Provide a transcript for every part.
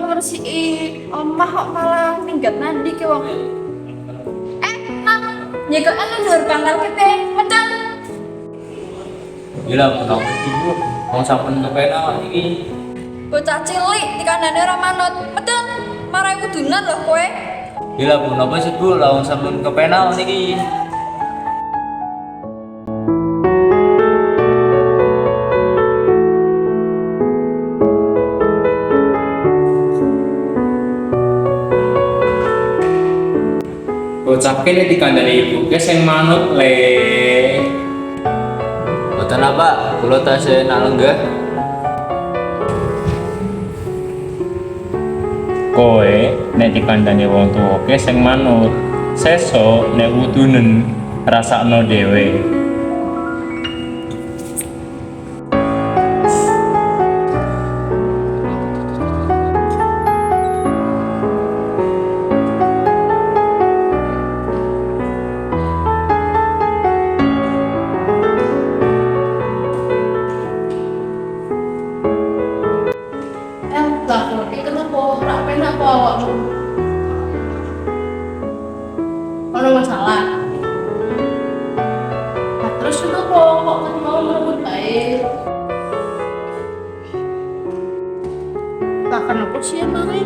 ngersiki omah kok malah minggat nandi ke wong. Mang, jaga anu dhuwur pangkal kete, medal. Gila, kenapa ibu mau sampean kepena iki? Bocah cilik dikandani ora manut, medal. Marai kudunan lho kowe. Gila, Bu, napa sih Bu lawang sampean kepena niki? Bocah kene dikandani ibu ke sing manut le. Boten apa, kula tasih nak lenggah. Kowe nek dikandani wong tuwa ke sing manut, sesuk nek wudunen rasakno dhewe. Lah, iki kenapa ora penak kok awakmu? Ono masalah. Nah, terus kenapa kok mau merebut baik? Lah kenapa sih emangnya?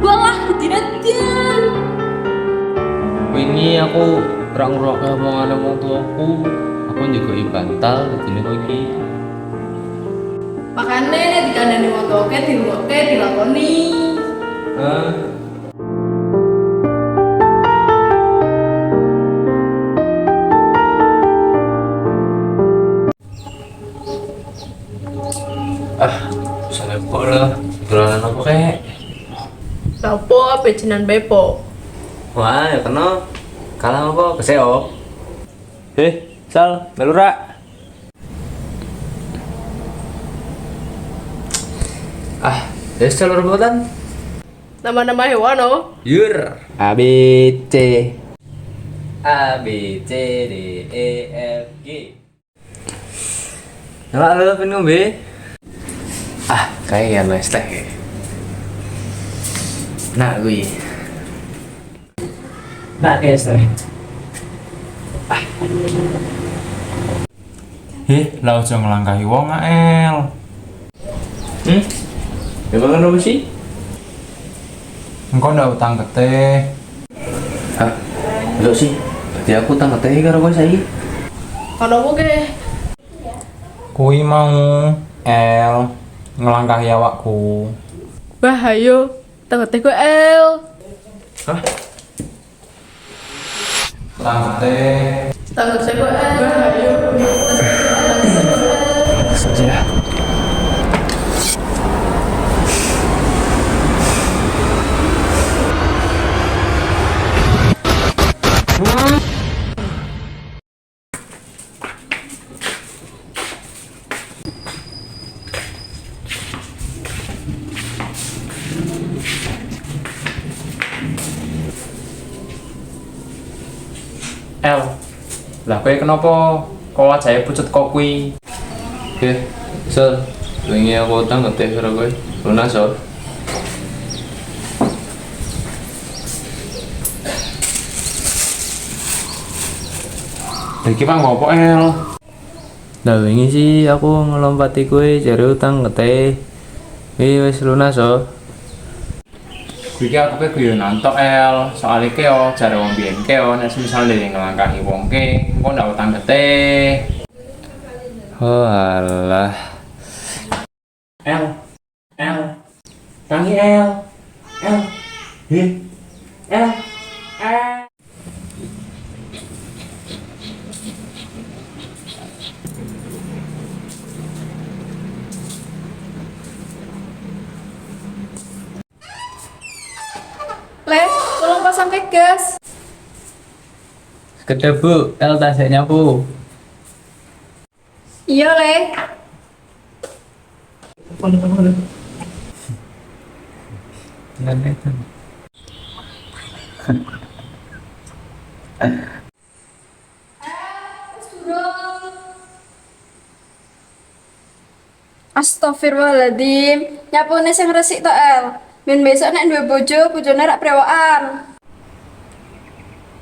Walah, ketidakian. Wingi aku ora ngrungokne omongane wong tuaku. Aku njogoki bantal dene kok iki. Makane dikandani wong tuwa dirungokke dilakoni. Hah? Salah kok lah. Dolanan apa kek? Lapo ape jenengan bepo? Wah, ya kena. Kalah apa? Keseo. Sal, melu rak. Wis celur rebutan. Nama-nama hewan oh. Yur. A B C. A B C D E F G. Nyala lu pengen ngombe? Kayak nice teh. Nah, gue. Nah, guys teh. Lah aja nglangkahi wong El. Emang kenapa sih? Engko ndak utang getih. Lho sih. Berarti aku tangga teh karo kowe saiki. Ono ke? Kuwi mau El ngelangkahi awakku. Wah, ayo. Tengete ku El. Utang getih. Tengete ku El. Wah, ayo. Saja. El. Lah kowe kenapa kok wajahe pucet kok kuwi? Sel. Wingi aku utang getih karo kowe. Lunas yo. Iki mang opo El? Lah wingi sih aku ngelompati kowe jare utang getih. Wis lunas yo. Iki aku ke guyon antok El, soalnya keo jare wong biyen keo nek misal dhewe ngelangkahi wong ke, engko ndak utang getih. Oh alah. El. Tangi El. El. El. Le, tolong pasang ke gas. Kedep Bu, El tasik nyapu. Iya, Le. Astagfirullahaladzim, nyapune sing resik to El. Ben besok nek duwe bojo, bojone rak prewokan.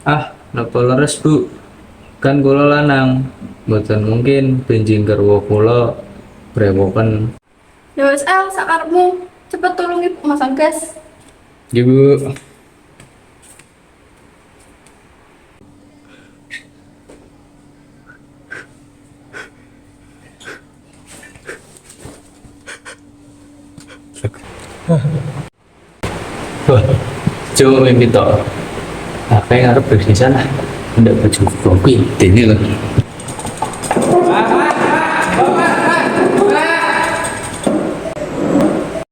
Ah, napa leres bu? Kan kula lanang, mboten mungkin benjing garwa kula brewoken. Ya wis El, sakarepmu. Cepet tulung ibu masang gas. Nggih bu. Wah, coba mimpi toh. Apa yang harus di sana? Ndak baju kopi, ini loh.